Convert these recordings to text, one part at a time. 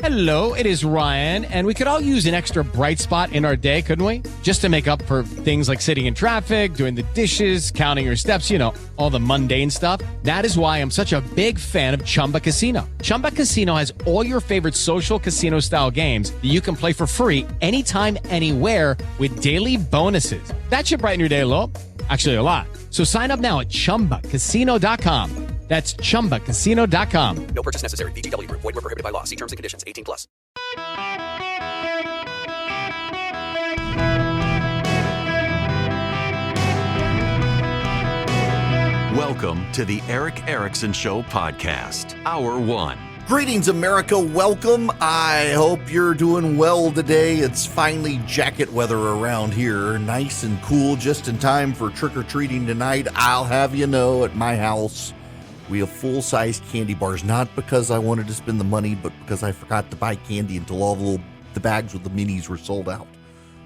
Hello, it is Ryan, and we could all use an extra bright spot in our day, couldn't we? Just to make up for things like sitting in traffic, doing the dishes, counting your steps, you know, all the mundane stuff. That is why I'm such a big fan of Chumba Casino. Chumba Casino has all your favorite social casino-style games that you can play for free anytime, anywhere with daily bonuses. That should brighten your day a little. Actually, a lot. So sign up now at ChumbaCasino.com. That's ChumbaCasino.com. No purchase necessary. VGW Group. Void where prohibited by law. See terms and conditions. 18 plus. Welcome to the Eric Erickson Show podcast, Hour 1. Greetings, America. Welcome. I hope you're doing well today. It's finally jacket weather around here. Nice and cool, just in time for trick-or-treating tonight. I'll have you know, at my house, we have full-size candy bars, not because I wanted to spend the money, but because I forgot to buy candy until all the bags with the minis were sold out.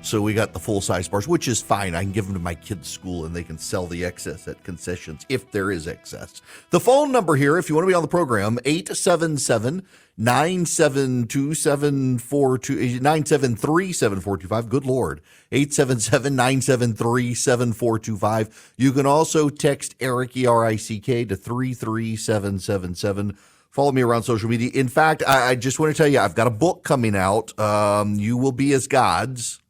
So we got the full-size bars, which is fine. I can give them to my kids' school, and they can sell the excess at concessions if there is excess. The phone number here, if you want to be on the program, 877-973-7425. Good Lord. 877-973-7425. You can also text Eric, E-R-I-C-K, to 33777. Follow me around social media. In fact, I just want to tell you, I've got a book coming out. You Will Be as Gods.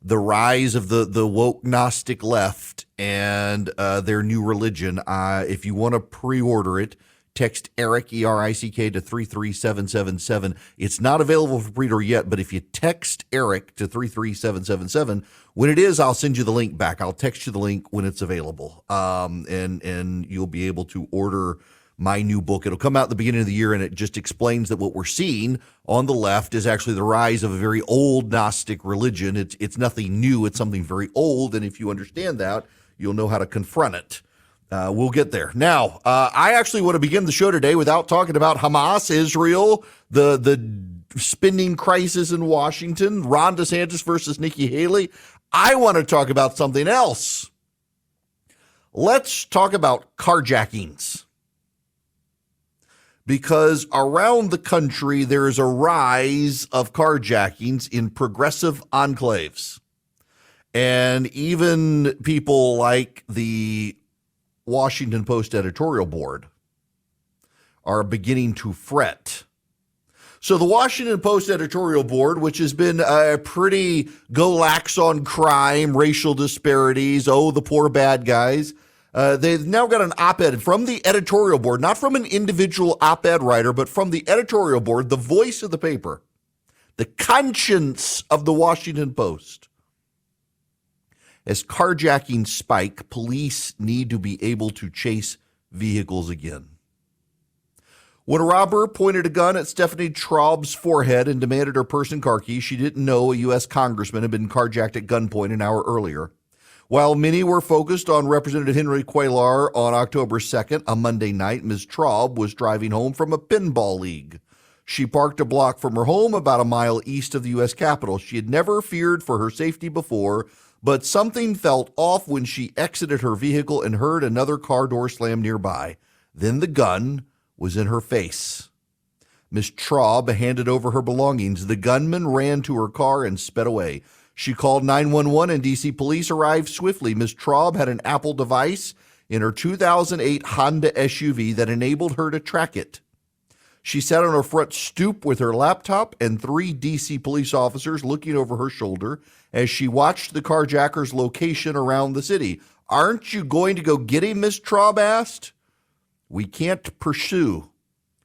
The rise of the woke Gnostic left and their new religion. If you want to pre-order it, text Eric, E-R-I-C-K, to 33777. It's not available for pre-order yet, but if you text Eric to 33777, when it is, I'll send you the link back. I'll text you the link when it's available, and you'll be able to order my new book. It'll come out at the beginning of the year, and it just explains that what we're seeing on the left is actually the rise of a very old Gnostic religion. It's nothing new. It's something very old, and if you understand that, you'll know how to confront it. We'll get there. Now, I actually want to begin the show today without talking about Hamas, Israel, the spending crisis in Washington, Ron DeSantis versus Nikki Haley. I want to talk about something else. Let's talk about carjackings. Because around the country, there is a rise of carjackings in progressive enclaves. And even people like the Washington Post editorial board are beginning to fret. So the Washington Post editorial board, which has been pretty go lax on crime, racial disparities, the poor bad guys, they've now got an op-ed from the editorial board, not from an individual op-ed writer, but from the editorial board, the voice of the paper, the conscience of the Washington Post. As carjacking spike, police need to be able to chase vehicles again. When a robber pointed a gun at Stephanie Traub's forehead and demanded her purse and car keys, she didn't know a U.S. congressman had been carjacked at gunpoint an hour earlier. While many were focused on Representative Henry Cuellar on October 2nd, a Monday night, Ms. Traub was driving home from a pinball league. She parked a block from her home about a mile east of the U.S. Capitol. She had never feared for her safety before, but something felt off when she exited her vehicle and heard another car door slam nearby. Then the gun was in her face. Ms. Traub handed over her belongings. The gunman ran to her car and sped away. She called 911 and D.C. police arrived swiftly. Ms. Traub had an Apple device in her 2008 Honda SUV that enabled her to track it. She sat on her front stoop with her laptop and 3 D.C. police officers looking over her shoulder as she watched the carjacker's location around the city. "Aren't you going to go get him?" Ms. Traub asked. "We can't pursue,"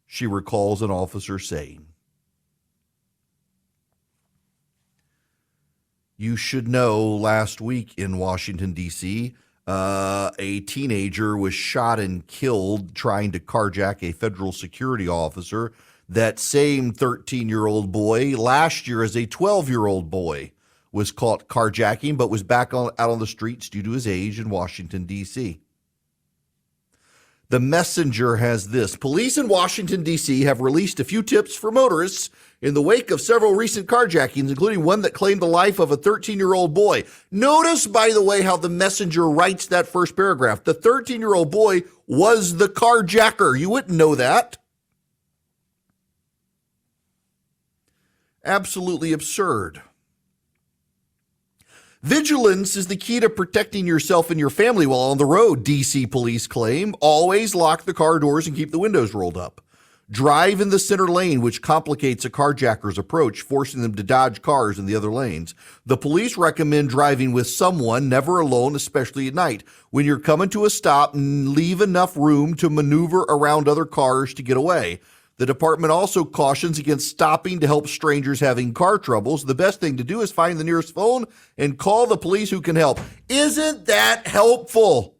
she recalls an officer saying. You should know last week in Washington, D.C., a teenager was shot and killed trying to carjack a federal security officer. That same 13-year-old boy last year as a 12-year-old boy was caught carjacking but was back out on the streets due to his age in Washington, D.C. The Messenger has this. Police in Washington, D.C. have released a few tips for motorists in the wake of several recent carjackings, including one that claimed the life of a 13-year-old boy. Notice, by the way, how the Messenger writes that first paragraph. The 13-year-old boy was the carjacker. You wouldn't know that. Absolutely absurd. Vigilance is the key to protecting yourself and your family while on the road, DC police claim. Always lock the car doors and keep the windows rolled up. Drive in the center lane, which complicates a carjacker's approach, forcing them to dodge cars in the other lanes. The police recommend driving with someone, never alone, especially at night. When you're coming to a stop, leave enough room to maneuver around other cars to get away. The department also cautions against stopping to help strangers having car troubles. The best thing to do is find the nearest phone and call the police who can help. Isn't that helpful?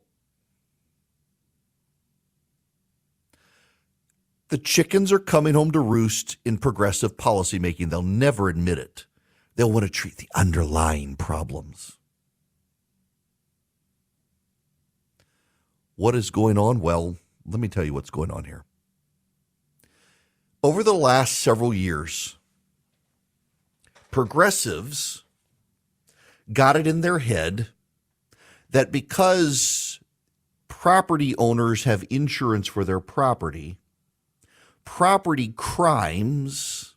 The chickens are coming home to roost in progressive policymaking. They'll never admit it. They'll want to treat the underlying problems. What is going on? Well, let me tell you what's going on here. Over the last several years, progressives got it in their head that because property owners have insurance for their property crimes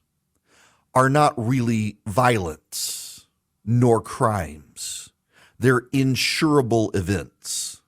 are not really violence nor crimes. They're insurable events.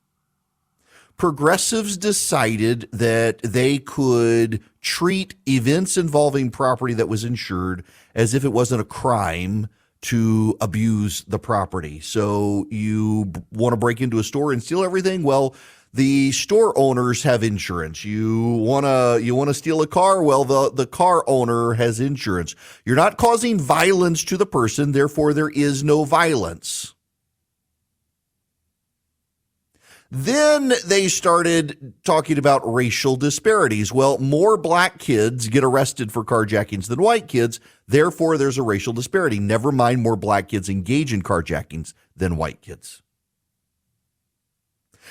Progressives decided that they could treat events involving property that was insured as if it wasn't a crime to abuse the property. So you want to break into a store and steal everything? Well, the store owners have insurance. You want to steal a car? Well, the car owner has insurance. You're not causing violence to the person, therefore there is no violence. Then they started talking about racial disparities. Well, more black kids get arrested for carjackings than white kids. Therefore, there's a racial disparity. Never mind, more black kids engage in carjackings than white kids.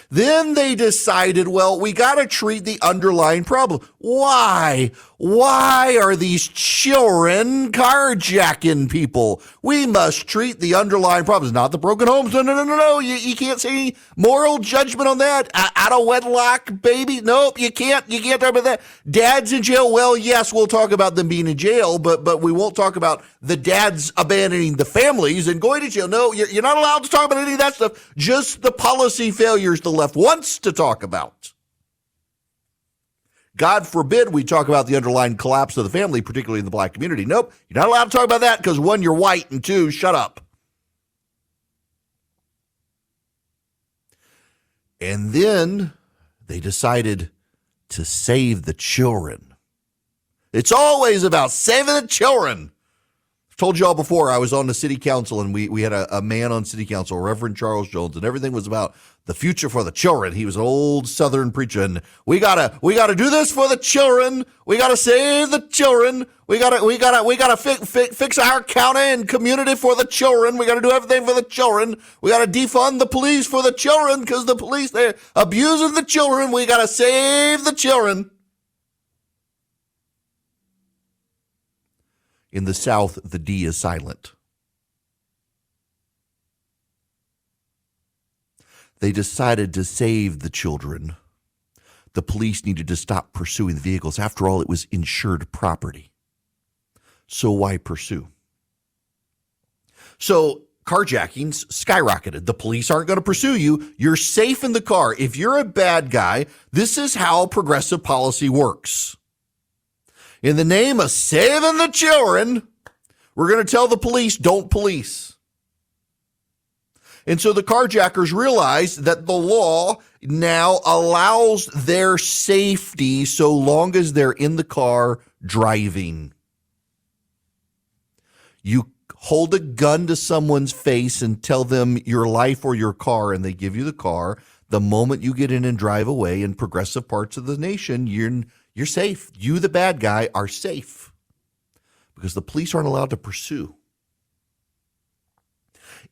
Then they decided, well, we got to treat the underlying problem. Why? Why are these children carjacking people? We must treat the underlying problems, not the broken homes. No. You can't say any moral judgment on that. Out of wedlock, baby. Nope, you can't talk about that. Dads in jail. Well, yes, we'll talk about them being in jail, but we won't talk about the dads abandoning the families and going to jail. No, you're not allowed to talk about any of that stuff. Just the policy failures the left wants to talk about. God forbid we talk about the underlying collapse of the family, particularly in the black community. Nope, you're not allowed to talk about that because one, you're white, and two, shut up. And then they decided to save the children. It's always about saving the children. I've told y'all before, I was on the city council and we had a man on city council, Reverend Charles Jones, and everything was about the future for the children. He was an old Southern preacher, and we gotta do this for the children. We gotta save the children. We gotta fix our county and community for the children. We gotta do everything for the children. We gotta defund the police for the children because the police, they're abusing the children. We gotta save the children. In the South, the D is silent. They decided to save the children. The police needed to stop pursuing the vehicles. After all, it was insured property. So why pursue? So carjackings skyrocketed. The police aren't going to pursue you. You're safe in the car. If you're a bad guy, this is how progressive policy works. In the name of saving the children, we're going to tell the police, don't police. And so the carjackers realize that the law now allows their safety so long as they're in the car driving. You hold a gun to someone's face and tell them your life or your car, and they give you the car. The moment you get in and drive away in progressive parts of the nation, you're safe. You, the bad guy, are safe because the police aren't allowed to pursue.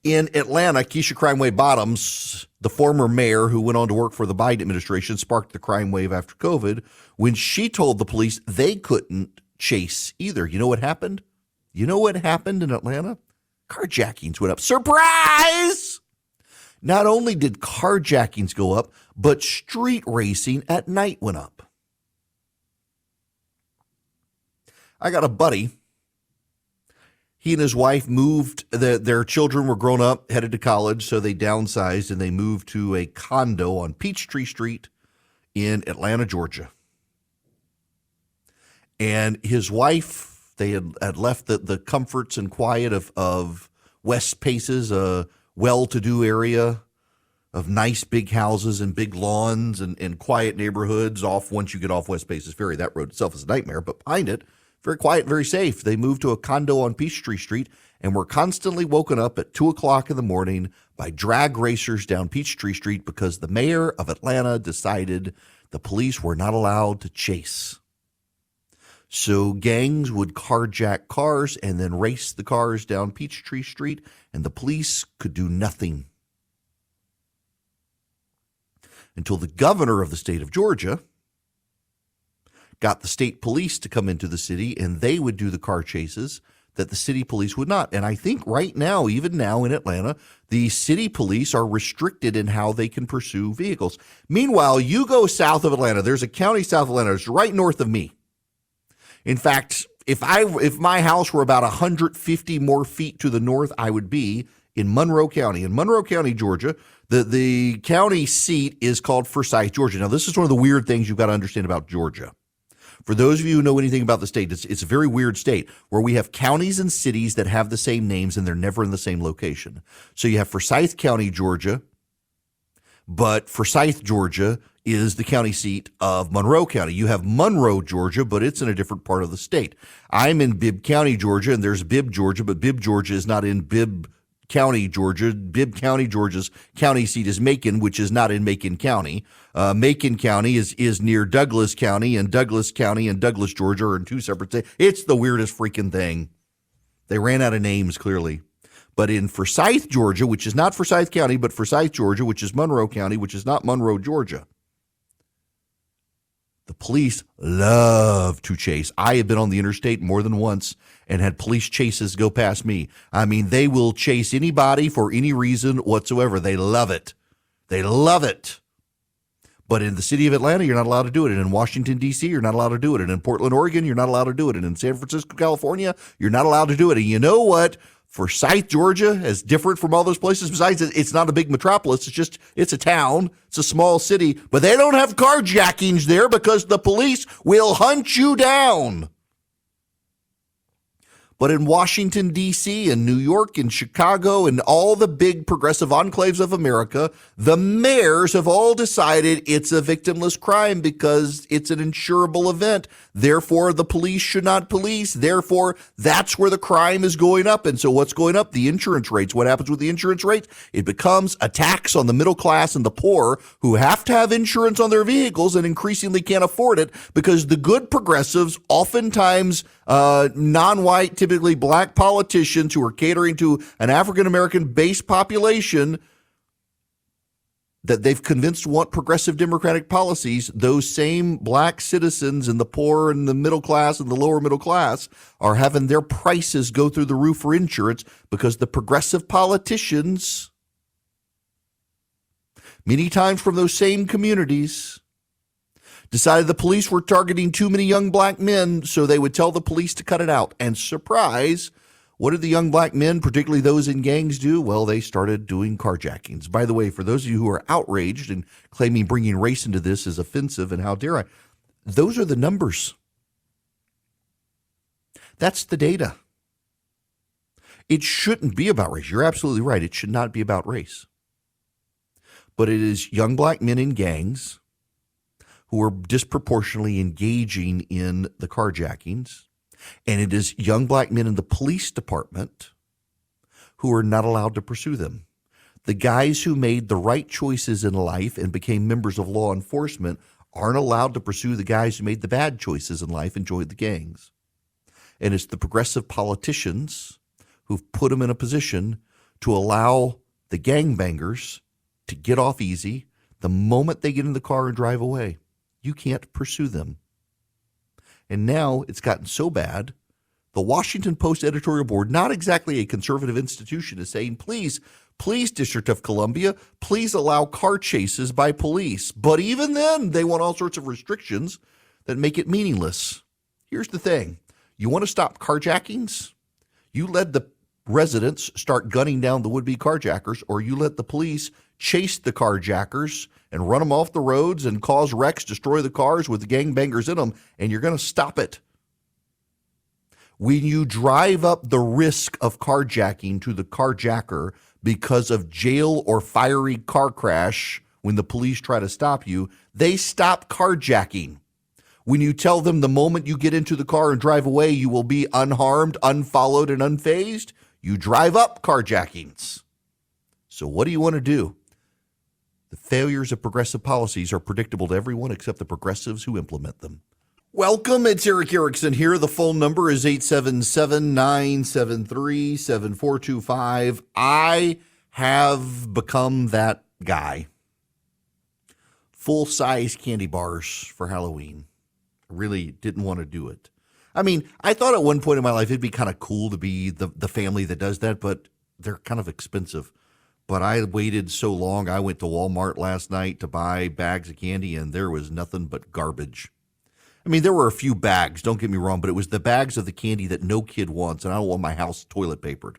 In Atlanta, Keisha Crime Wave Bottoms, the former mayor who went on to work for the Biden administration, sparked the crime wave after COVID when she told the police they couldn't chase either. You know what happened? You know what happened in Atlanta? Carjackings went up. Surprise! Not only did carjackings go up, but street racing at night went up. I got a buddy. He and his wife moved, their children were grown up, headed to college, so they downsized and they moved to a condo on Peachtree Street in Atlanta, Georgia. And his wife, they had left the comforts and quiet of West Paces, a well-to-do area of nice big houses and big lawns and quiet neighborhoods off once you get off West Paces Ferry. That road itself is a nightmare, but behind it, very quiet, very safe. They moved to a condo on Peachtree Street and were constantly woken up at 2 o'clock in the morning by drag racers down Peachtree Street because the mayor of Atlanta decided the police were not allowed to chase. So gangs would carjack cars and then race the cars down Peachtree Street, and the police could do nothing. Until the governor of the state of Georgia got the state police to come into the city, and they would do the car chases that the city police would not. And I think right now, even now in Atlanta, the city police are restricted in how they can pursue vehicles. Meanwhile, you go south of Atlanta, there's a county south of Atlanta, it's right north of me. In fact, if my house were about 150 more feet to the north, I would be in Monroe County. In Monroe County, Georgia, the county seat is called Forsyth, Georgia. Now, this is one of the weird things you've got to understand about Georgia. For those of you who know anything about the state, it's a very weird state where we have counties and cities that have the same names and they're never in the same location. So you have Forsyth County, Georgia, but Forsyth, Georgia is the county seat of Monroe County. You have Monroe, Georgia, but it's in a different part of the state. I'm in Bibb County, Georgia, and there's Bibb, Georgia, but Bibb, Georgia is not in Bibb County, Georgia. Bibb County, Georgia's county seat is Macon, which is not in Macon County. Macon County is near Douglas County, and Douglas, Georgia are in two separate states. It's the weirdest freaking thing. They ran out of names, clearly. But in Forsyth, Georgia, which is not Forsyth County, but Forsyth, Georgia, which is Monroe County, which is not Monroe, Georgia, the police love to chase. I have been on the interstate more than once and had police chases go past me. I mean, they will chase anybody for any reason whatsoever. They love it. They love it. But in the city of Atlanta, you're not allowed to do it. And in Washington, D.C., you're not allowed to do it. And in Portland, Oregon, you're not allowed to do it. And in San Francisco, California, you're not allowed to do it. And you know what? Forsyth, Georgia is different from all those places. Besides, it's not a big metropolis. It's a town. It's a small city. But they don't have carjackings there because the police will hunt you down. But in Washington, D.C., and New York, and Chicago, and all the big progressive enclaves of America, the mayors have all decided it's a victimless crime because it's an insurable event. Therefore, the police should not police. Therefore, that's where the crime is going up. And so what's going up? The insurance rates. What happens with the insurance rates? It becomes a tax on the middle class and the poor who have to have insurance on their vehicles and increasingly can't afford it because the good progressives, oftentimes non-white, typically black politicians who are catering to an African-American based population that they've convinced want progressive democratic policies, those same black citizens and the poor and the middle class and the lower middle class are having their prices go through the roof for insurance because the progressive politicians, many times from those same communities, decided the police were targeting too many young black men, so they would tell the police to cut it out. And surprise, what did the young black men, particularly those in gangs, do? Well, they started doing carjackings. By the way, for those of you who are outraged and claiming bringing race into this is offensive and how dare I, those are the numbers. That's the data. It shouldn't be about race. You're absolutely right. It should not be about race. But it is young black men in gangs who are disproportionately engaging in the carjackings, and it is young black men in the police department who are not allowed to pursue them. The guys who made the right choices in life and became members of law enforcement aren't allowed to pursue the guys who made the bad choices in life and joined the gangs. And it's the progressive politicians who've put them in a position to allow the gangbangers to get off easy the moment they get in the car and drive away. You can't pursue them. And now it's gotten so bad, the Washington Post editorial board, not exactly a conservative institution, is saying, please, District of Columbia, please allow car chases by police. But even then, they want all sorts of restrictions that make it meaningless. Here's the thing. You want to stop carjackings? You let the residents start gunning down the would-be carjackers, or you let the police chase the carjackers and run them off the roads and cause wrecks, destroy the cars with the gangbangers in them, and you're going to stop it. When you drive up the risk of carjacking to the carjacker because of jail or fiery car crash when the police try to stop you, they stop carjacking. When you tell them the moment you get into the car and drive away, you will be unharmed, unfollowed, and unfazed, you drive up carjackings. So what do you want to do? The failures of progressive policies are predictable to everyone except the progressives who implement them. Welcome, it's Eric Erickson here. The phone number is 877-973-7425. I have become that guy. Full-size candy bars for Halloween. I really didn't want to do it. I mean, I thought at one point in my life it'd be kind of cool to be the family that does that, but they're kind of expensive. But I waited so long. I went to Walmart last night to buy bags of candy, and there was nothing but garbage. I mean, there were a few bags, don't get me wrong, but it was the bags of the candy that no kid wants, and I don't want my house toilet papered.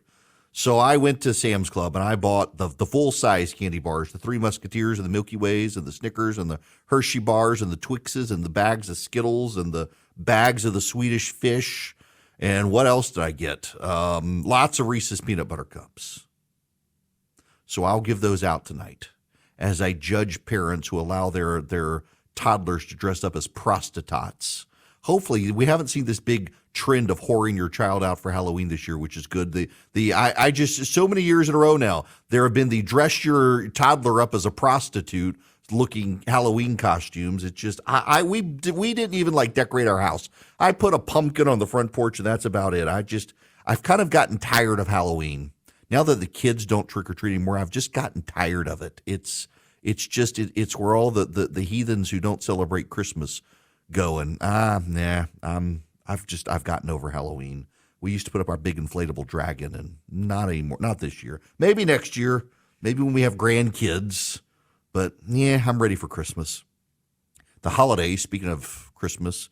So I went to Sam's Club, and I bought the full-size candy bars, the Three Musketeers and the Milky Ways and the Snickers and the Hershey bars and the Twixes and the bags of Skittles and the bags of the Swedish Fish. And what else did I get? Lots of Reese's Peanut Butter Cups. So I'll give those out tonight as I judge parents who allow their toddlers to dress up as prostitutes. Hopefully, we haven't seen this big trend of whoring your child out for Halloween this year, which is good. I just so many years in a row now, there have been the dress your toddler up as a prostitute looking Halloween costumes. It's just we didn't even like decorate our house. I put a pumpkin on the front porch and that's about it. I've kind of gotten tired of Halloween. Now that the kids don't trick or treat anymore, I've just gotten tired of it. It's where all the heathens who don't celebrate Christmas go, and I've gotten over Halloween. We used to put up our big inflatable dragon, and not anymore. Not this year. Maybe next year. Maybe when we have grandkids. But yeah, I'm ready for Christmas. The holiday, speaking of Christmas,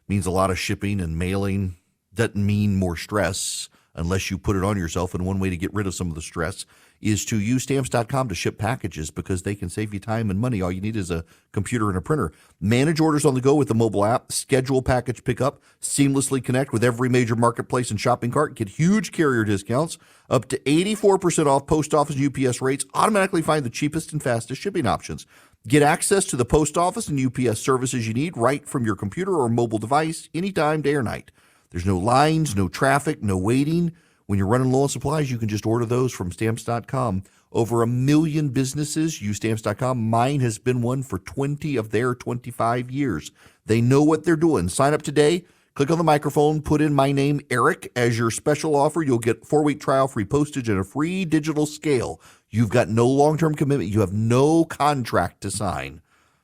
means a lot of shipping and mailing. Doesn't mean more stress unless you put it on yourself. And one way to get rid of some of the stress is to use Stamps.com to ship packages because they can save you time and money. All you need is a computer and a printer. Manage orders on the go with the mobile app. Schedule package pickup. Seamlessly connect with every major marketplace and shopping cart. Get huge carrier discounts. Up to 84% off post office and UPS rates. Automatically find the cheapest and fastest shipping options. Get access to the post office and UPS services you need right from your computer or mobile device anytime, day or night. There's no lines, no traffic, no waiting. When you're running low on supplies, you can just order those from Stamps.com. Over 1 million businesses use Stamps.com. Mine has been one for 20 of their 25 years. They know what they're doing. Sign up today. Click on the microphone. Put in my name, Eric, as your special offer. You'll get 4-week trial, free postage, and a free digital scale. You've got no long-term commitment. You have no contract to sign.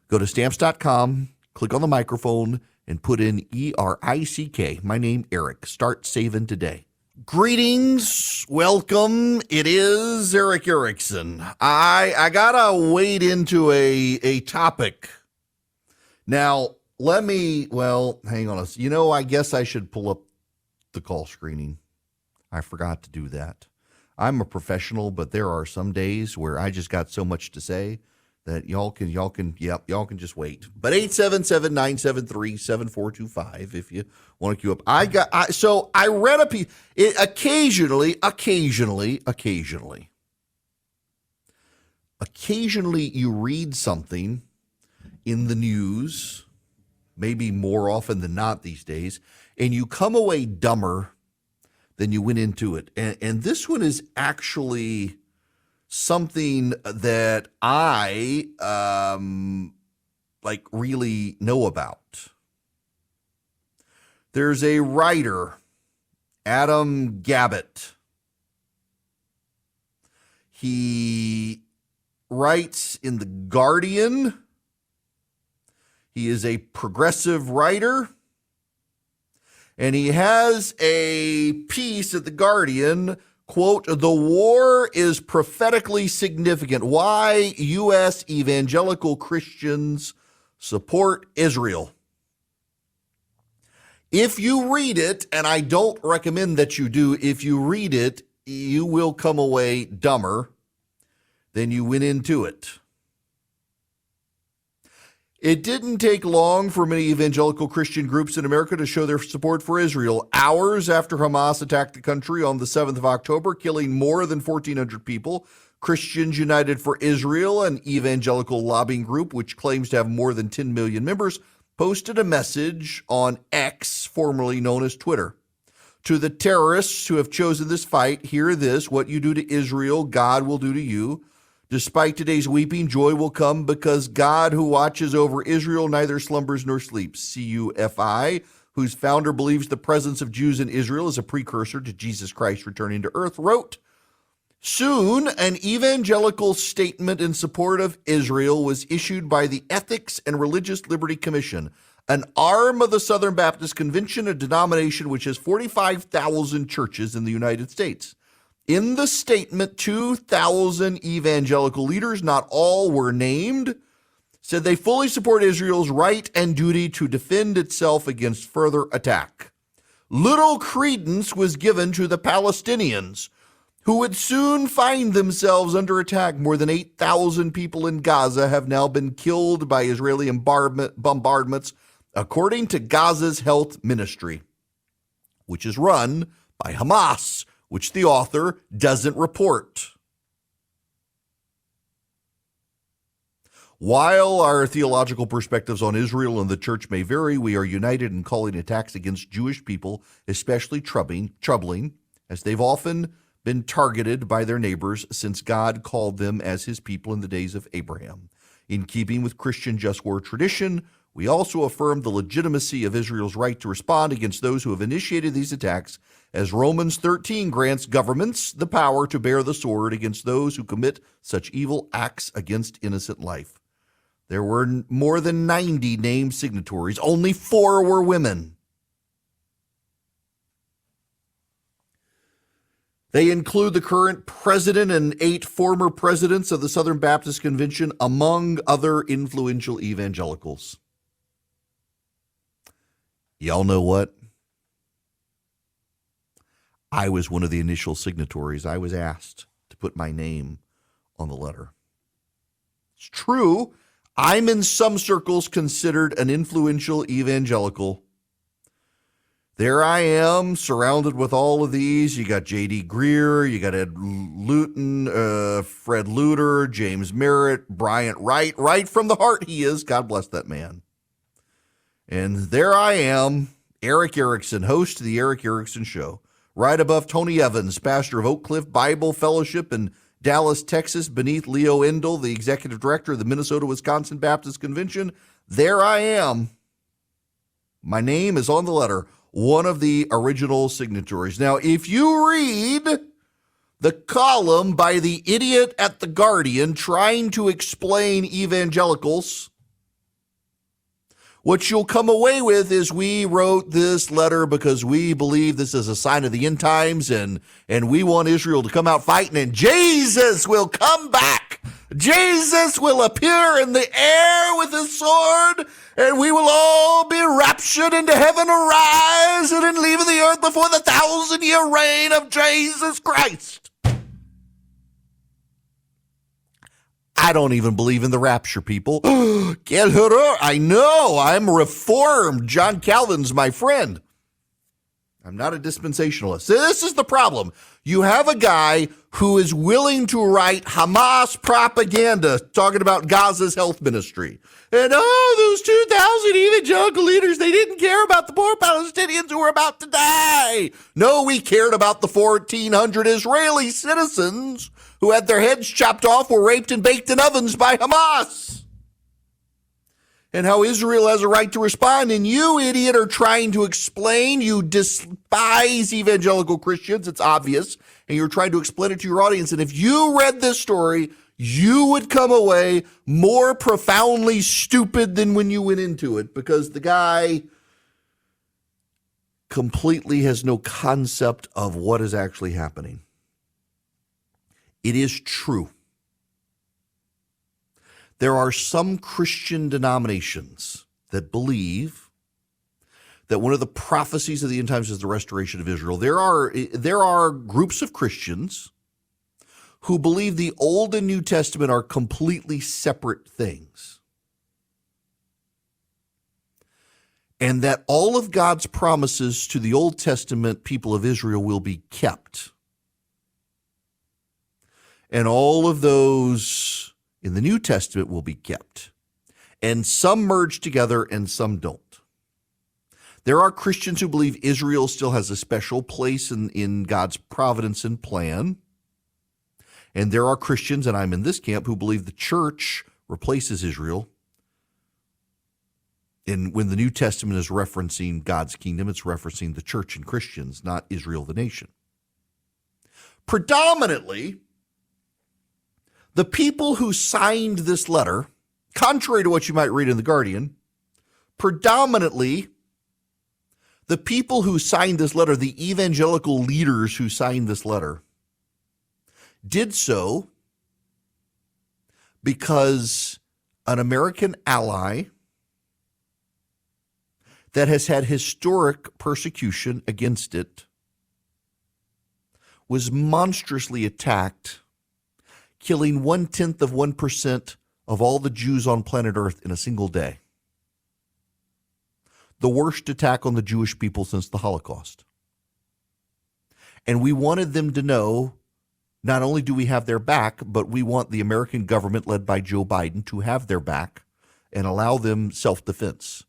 Go to Stamps.com, click on the microphone, and put in ERICK. My name, Eric. Start saving today. Greetings. Welcome. It is Eric Erickson. I gotta wade into a topic. Now, hang on. I guess I should pull up the call screening. I forgot to do that. I'm a professional, but there are some days where I just got so much to say that y'all can just wait. But 877-973-7425 if you want to queue up. I read a piece. Occasionally you read something in the news, maybe more often than not these days, and you come away dumber than you went into it. And this one is actually something that I really know about. There's a writer, Adam Gabbett. He writes in The Guardian. He is a progressive writer. And he has a piece at The Guardian, quote, "The war is prophetically significant. Why U.S. evangelical Christians support Israel." If you read it, and I don't recommend that you do, if you read it, you will come away dumber than you went into it. It didn't take long for many evangelical Christian groups in America to show their support for Israel. Hours after Hamas attacked the country on the 7th of October, killing more than 1,400 people, Christians United for Israel, an evangelical lobbying group which claims to have more than 10 million members, posted a message on X, formerly known as Twitter. To the terrorists who have chosen this fight, hear this: what you do to Israel, God will do to you. Despite today's weeping, joy will come, because God, who watches over Israel, neither slumbers nor sleeps. CUFI, whose founder believes the presence of Jews in Israel is a precursor to Jesus Christ returning to earth, wrote, soon an evangelical statement in support of Israel was issued by the Ethics and Religious Liberty Commission, an arm of the Southern Baptist Convention, a denomination which has 45,000 churches in the United States. In the statement, 2,000 evangelical leaders, not all were named, said they fully support Israel's right and duty to defend itself against further attack. Little credence was given to the Palestinians, who would soon find themselves under attack. More than 8,000 people in Gaza have now been killed by Israeli bombardments, according to Gaza's health ministry, which is run by Hamas, which the author doesn't report. While our theological perspectives on Israel and the church may vary, we are united in calling attacks against Jewish people especially troubling, as they've often been targeted by their neighbors since God called them as his people in the days of Abraham. In keeping with Christian just war tradition, we also affirm the legitimacy of Israel's right to respond against those who have initiated these attacks, as Romans 13 grants governments the power to bear the sword against those who commit such evil acts against innocent life. There were more than 90 named signatories. Only 4 were women. They include the current president and 8 former presidents of the Southern Baptist Convention, among other influential evangelicals. Y'all know what? I was one of the initial signatories. I was asked to put my name on the letter. It's true, I'm in some circles considered an influential evangelical. There I am, surrounded with all of these. You got J.D. Greer, you got Ed Luton, Fred Luter, James Merritt, Bryant Wright, right from the heart he is. God bless that man. And there I am, Eric Erickson, host of the Eric Erickson Show, right above Tony Evans, pastor of Oak Cliff Bible Fellowship in Dallas, Texas, beneath Leo Endel, the executive director of the Minnesota-Wisconsin Baptist Convention. There I am. My name is on the letter, one of the original signatories. Now, if you read the column by the idiot at The Guardian trying to explain evangelicals, what you'll come away with is we wrote this letter because we believe this is a sign of the end times, and we want Israel to come out fighting, and Jesus will come back. Jesus will appear in the air with his sword, and we will all be raptured into heaven, arise, and then leave the earth before the 1,000-year reign of Jesus Christ. I don't even believe in the rapture, people. Quel horror. I know, I'm reformed. John Calvin's my friend. I'm not a dispensationalist. This is the problem. You have a guy who is willing to write Hamas propaganda talking about Gaza's health ministry. And those 2,000 evangelical leaders, they didn't care about the poor Palestinians who were about to die. No, we cared about the 1,400 Israeli citizens who had their heads chopped off, were raped and baked in ovens by Hamas. And how Israel has a right to respond. And you, idiot, are trying to explain. You despise evangelical Christians. It's obvious. And you're trying to explain it to your audience. And if you read this story, you would come away more profoundly stupid than when you went into it, because the guy completely has no concept of what is actually happening. It is true. There are some Christian denominations that believe that one of the prophecies of the end times is the restoration of Israel. There are groups of Christians who believe the Old and New Testament are completely separate things, and that all of God's promises to the Old Testament people of Israel will be kept, and all of those in the New Testament will be kept, and some merge together and some don't. There are Christians who believe Israel still has a special place in God's providence and plan. And there are Christians, and I'm in this camp, who believe the church replaces Israel. And when the New Testament is referencing God's kingdom, it's referencing the church and Christians, not Israel the nation. Predominantly, the people who signed this letter, contrary to what you might read in The Guardian, predominantly the people who signed this letter, the evangelical leaders who signed this letter, did so because an American ally that has had historic persecution against it was monstrously attacked, killing 0.1% of all the Jews on planet Earth in a single day. The worst attack on the Jewish people since the Holocaust. And we wanted them to know, not only do we have their back, but we want the American government led by Joe Biden to have their back and allow them self-defense.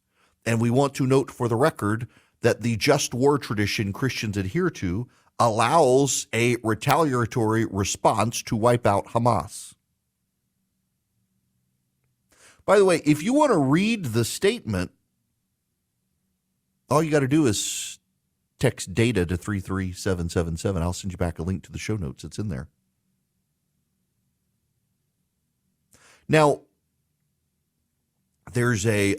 And we want to note for the record that the just war tradition Christians adhere to allows a retaliatory response to wipe out Hamas. By the way, if you want to read the statement, all you got to do is text data to 33777. I'll send you back a link to the show notes. It's in there. Now, there's a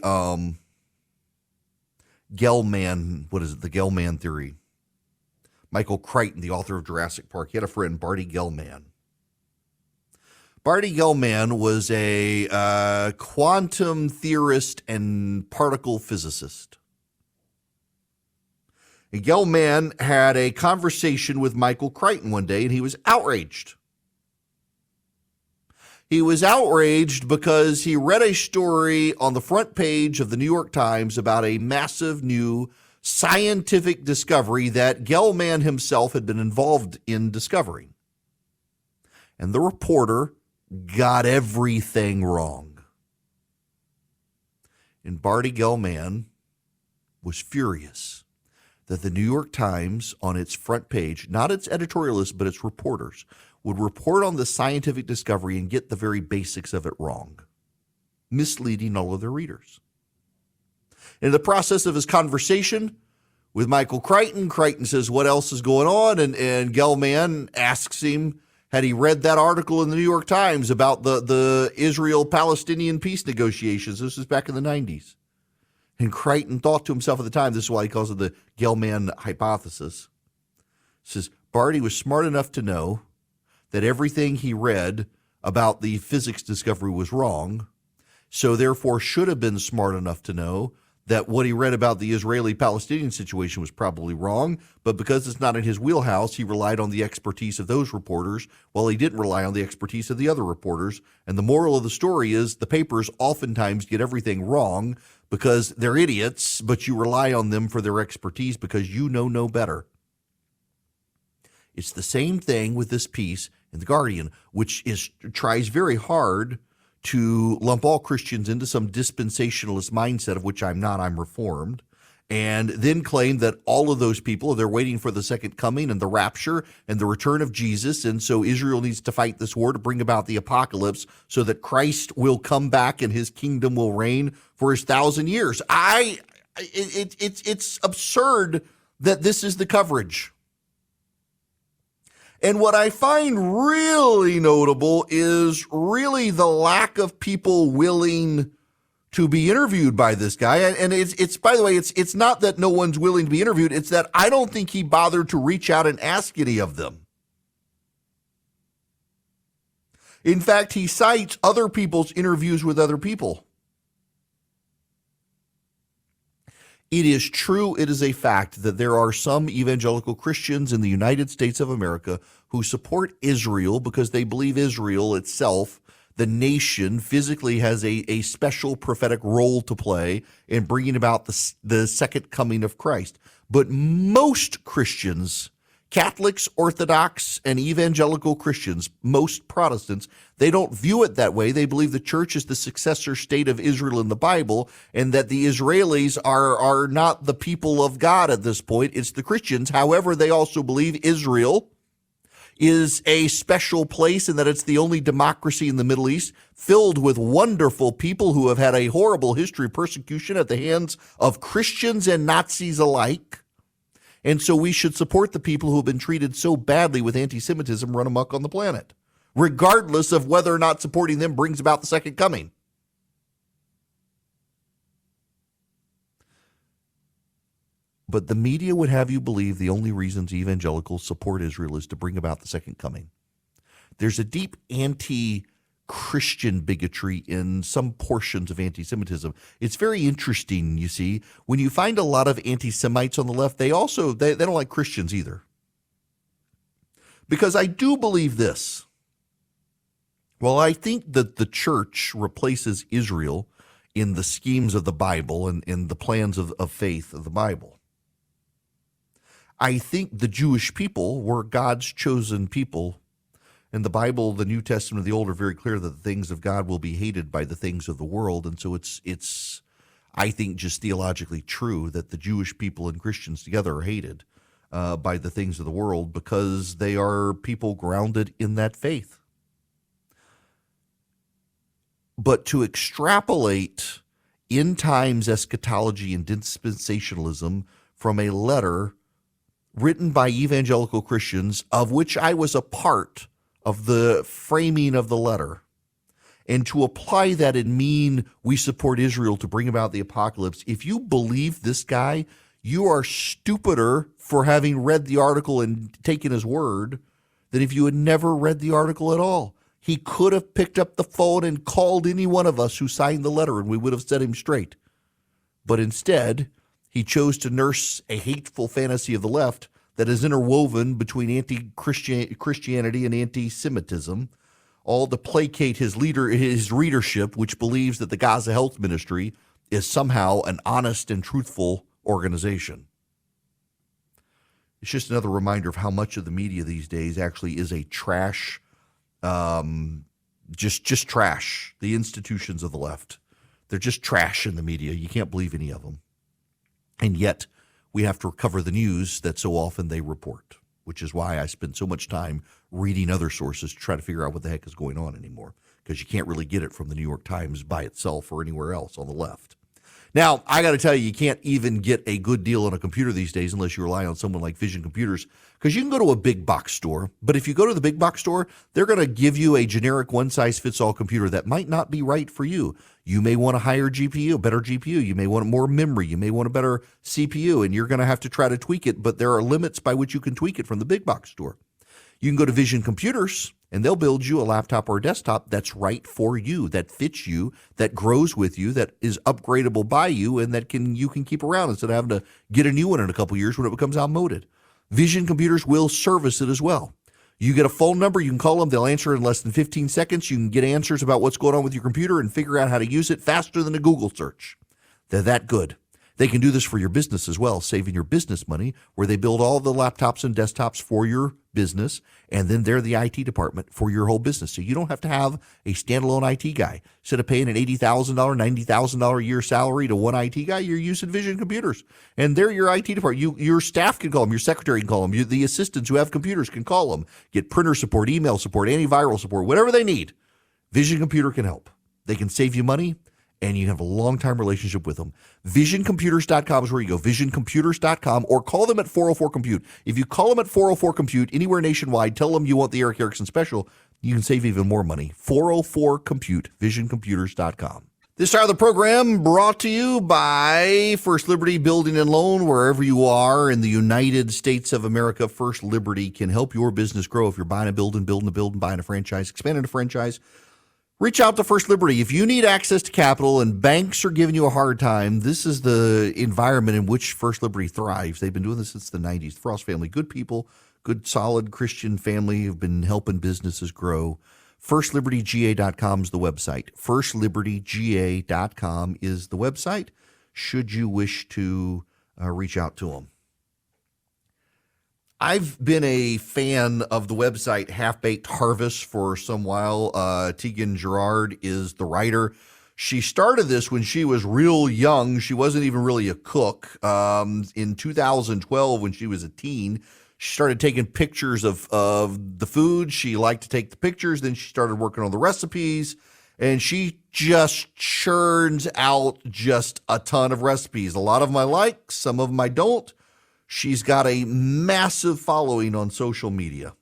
Gell-Mann, what is it? The Gell-Mann theory. Michael Crichton, the author of Jurassic Park, he had a friend, Barty Gell-Mann. Barty Gell-Mann was a quantum theorist and particle physicist. And Gell-Mann had a conversation with Michael Crichton one day, and he was outraged. He was outraged because he read a story on the front page of the New York Times about a massive new scientific discovery that Gell-Mann himself had been involved in discovering. And the reporter got everything wrong. And Barty Gell-Mann was furious that the New York Times on its front page, not its editorialists, but its reporters, would report on the scientific discovery and get the very basics of it wrong, misleading all of their readers. In the process of his conversation with Michael Crichton, Crichton says, what else is going on? And Gell-Mann asks him, had he read that article in the New York Times about the Israel-Palestinian peace negotiations? This was back in the 90s. And Crichton thought to himself at the time, this is why he calls it the Gell-Mann hypothesis. He says, Barty was smart enough to know that everything he read about the physics discovery was wrong, so therefore should have been smart enough to know that what he read about the Israeli-Palestinian situation was probably wrong, but because it's not in his wheelhouse, he relied on the expertise of those reporters while he didn't rely on the expertise of the other reporters. And the moral of the story is the papers oftentimes get everything wrong because they're idiots, but you rely on them for their expertise because you know no better. It's the same thing with this piece in The Guardian, which tries very hard to lump all Christians into some dispensationalist mindset, of which I'm not, I'm Reformed, and then claim that all of those people, they're waiting for the second coming and the rapture and the return of Jesus, and so Israel needs to fight this war to bring about the apocalypse so that Christ will come back and his kingdom will reign for his 1,000 years. It's absurd that this is the coverage. And what I find really notable is really the lack of people willing to be interviewed by this guy. And it's by the way, it's not that no one's willing to be interviewed. It's that I don't think he bothered to reach out and ask any of them. In fact, he cites other people's interviews with other people. It is true, it is a fact that there are some evangelical Christians in the United States of America who support Israel because they believe Israel itself, the nation, physically has a special prophetic role to play in bringing about the second coming of Christ. But most Christians, Catholics, Orthodox, and evangelical Christians, most Protestants, they don't view it that way. They believe the church is the successor state of Israel in the Bible, and that the Israelis are not the people of God at this point. It's the Christians. However, they also believe Israel is a special place and that it's the only democracy in the Middle East filled with wonderful people who have had a horrible history of persecution at the hands of Christians and Nazis alike. And so we should support the people who have been treated so badly with anti-Semitism run amok on the planet, regardless of whether or not supporting them brings about the second coming. But the media would have you believe the only reasons evangelicals support Israel is to bring about the second coming. There's a deep anti-Christian bigotry in some portions of anti-Semitism. It's very interesting, you see. When you find a lot of anti-Semites on the left, they don't like Christians either. Because I do believe this. Well, I think that the church replaces Israel in the schemes of the Bible and in the plans of faith of the Bible. I think the Jewish people were God's chosen people. In the Bible, the New Testament, the Old are very clear that the things of God will be hated by the things of the world. And so it's I think, just theologically true that the Jewish people and Christians together are hated by the things of the world because they are people grounded in that faith. But to extrapolate end times eschatology and dispensationalism from a letter written by evangelical Christians, of which I was a part of the framing of the letter, and to apply that and mean we support Israel to bring about the apocalypse, if you believe this guy, you are stupider for having read the article and taken his word than if you had never read the article at all. He could have picked up the phone and called any one of us who signed the letter, and we would have set him straight. But instead, he chose to nurse a hateful fantasy of the left that is interwoven between anti-Christianity and anti-Semitism, all to placate his readership, which believes that the Gaza Health Ministry is somehow an honest and truthful organization. It's just another reminder of how much of the media these days actually is a trash, just trash. The institutions of the left, they're just trash in the media. You can't believe any of them. And yet we have to cover the news that so often they report, which is why I spend so much time reading other sources to try to figure out what the heck is going on anymore, because you can't really get it from the New York Times by itself or anywhere else on the left. Now, I got to tell you, you can't even get a good deal on a computer these days unless you rely on someone like Vision Computers, because you can go to a big box store, but if you go to the big box store, they're going to give you a generic one-size-fits-all computer that might not be right for you. You may want a higher GPU, a better GPU. You may want more memory. You may want a better CPU, and you're going to have to try to tweak it, but there are limits by which you can tweak it from the big box store. You can go to Vision Computers, and they'll build you a laptop or a desktop that's right for you, that fits you, that grows with you, that is upgradable by you, and that you can keep around instead of having to get a new one in a couple years when it becomes outmoded. Vision Computers will service it as well. You get a phone number, you can call them, they'll answer in less than 15 seconds. You can get answers about what's going on with your computer and figure out how to use it faster than a Google search. They're that good. They can do this for your business as well, saving your business money, where they build all the laptops and desktops for your business, and then they're the IT department for your whole business. So you don't have to have a standalone IT guy. Instead of paying an $80,000, $90,000 a year salary to one IT guy, you're using Vision Computers, and they're your IT department. Your staff can call them, your secretary can call them, the assistants who have computers can call them, get printer support, email support, antiviral support, whatever they need. Vision Computer can help. They can save you money, and you have a long-time relationship with them. VisionComputers.com is where you go, VisionComputers.com, or call them at 404-COMPUTE. If you call them at 404-COMPUTE anywhere nationwide, tell them you want the Eric Erickson special, you can save even more money. 404-COMPUTE, VisionComputers.com. This hour of the program brought to you by First Liberty Building and Loan. Wherever you are in the United States of America, First Liberty can help your business grow. If you're buying a building, building a building, buying a franchise, expanding a franchise, reach out to First Liberty. If you need access to capital and banks are giving you a hard time, this is the environment in which First Liberty thrives. They've been doing this since the 90s. The Frost family, good people, good, solid Christian family who've been helping businesses grow. FirstLibertyGA.com is the website. FirstLibertyGA.com is the website, should you wish to reach out to them. I've been a fan of the website Half Baked Harvest for some while. Tegan Gerard is the writer. She started this when she was real young. She wasn't even really a cook. In 2012, when she was a teen, she started taking pictures of the food. She liked to take the pictures. Then she started working on the recipes. And she just churns out just a ton of recipes. A lot of them I like, some of them I don't. She's got a massive following on social media.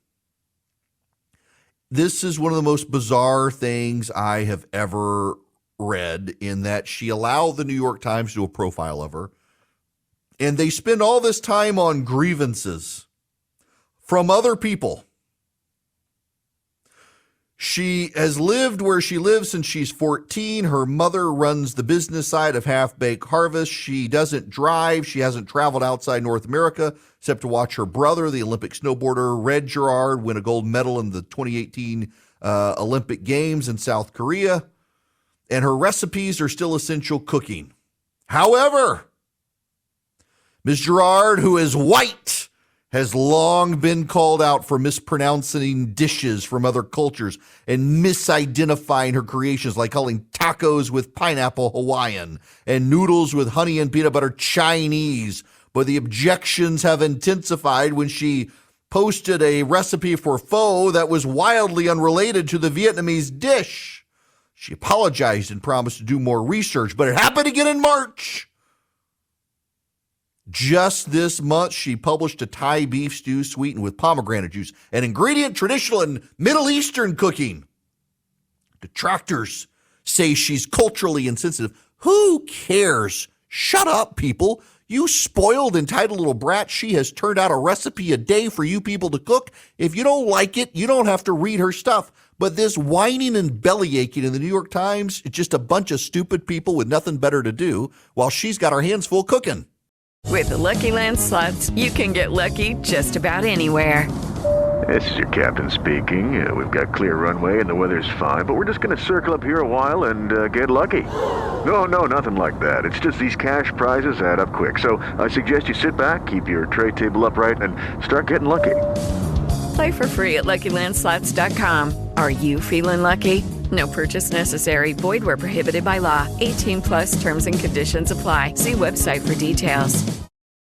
This is one of the most bizarre things I have ever read, in that she allowed the New York Times to do a profile of her, and they spend all this time on grievances from other people. She has lived where she lives since she's 14. Her mother runs the business side of Half Baked Harvest. She doesn't drive. She hasn't traveled outside North America except to watch her brother, the Olympic snowboarder Red Gerard, win a gold medal in the 2018 Olympic Games in South Korea. And her recipes are still essential cooking. However, Ms. Gerard, who is white, has long been called out for mispronouncing dishes from other cultures and misidentifying her creations, like calling tacos with pineapple Hawaiian and noodles with honey and peanut butter Chinese. But the objections have intensified when she posted a recipe for pho that was wildly unrelated to the Vietnamese dish. She apologized and promised to do more research, but it happened again in March. Just this month, she published a Thai beef stew sweetened with pomegranate juice, an ingredient traditional in Middle Eastern cooking. Detractors say she's culturally insensitive. Who cares? Shut up, people. You spoiled, entitled little brat. She has turned out a recipe a day for you people to cook. If you don't like it, you don't have to read her stuff. But this whining and belly aching in the New York Times, it's just a bunch of stupid people with nothing better to do while she's got her hands full cooking. With the Lucky Land Slots, you can get lucky just about anywhere. This is your captain speaking. We've got clear runway and the weather's fine, but we're just going to circle up here a while and get lucky. No, nothing like that. It's just these cash prizes add up quick. So I suggest you sit back, keep your tray table upright, and start getting lucky. Play for free at LuckyLandSlots.com. Are you feeling lucky? No purchase necessary. Void where prohibited by law. 18+ terms and conditions apply. See website for details.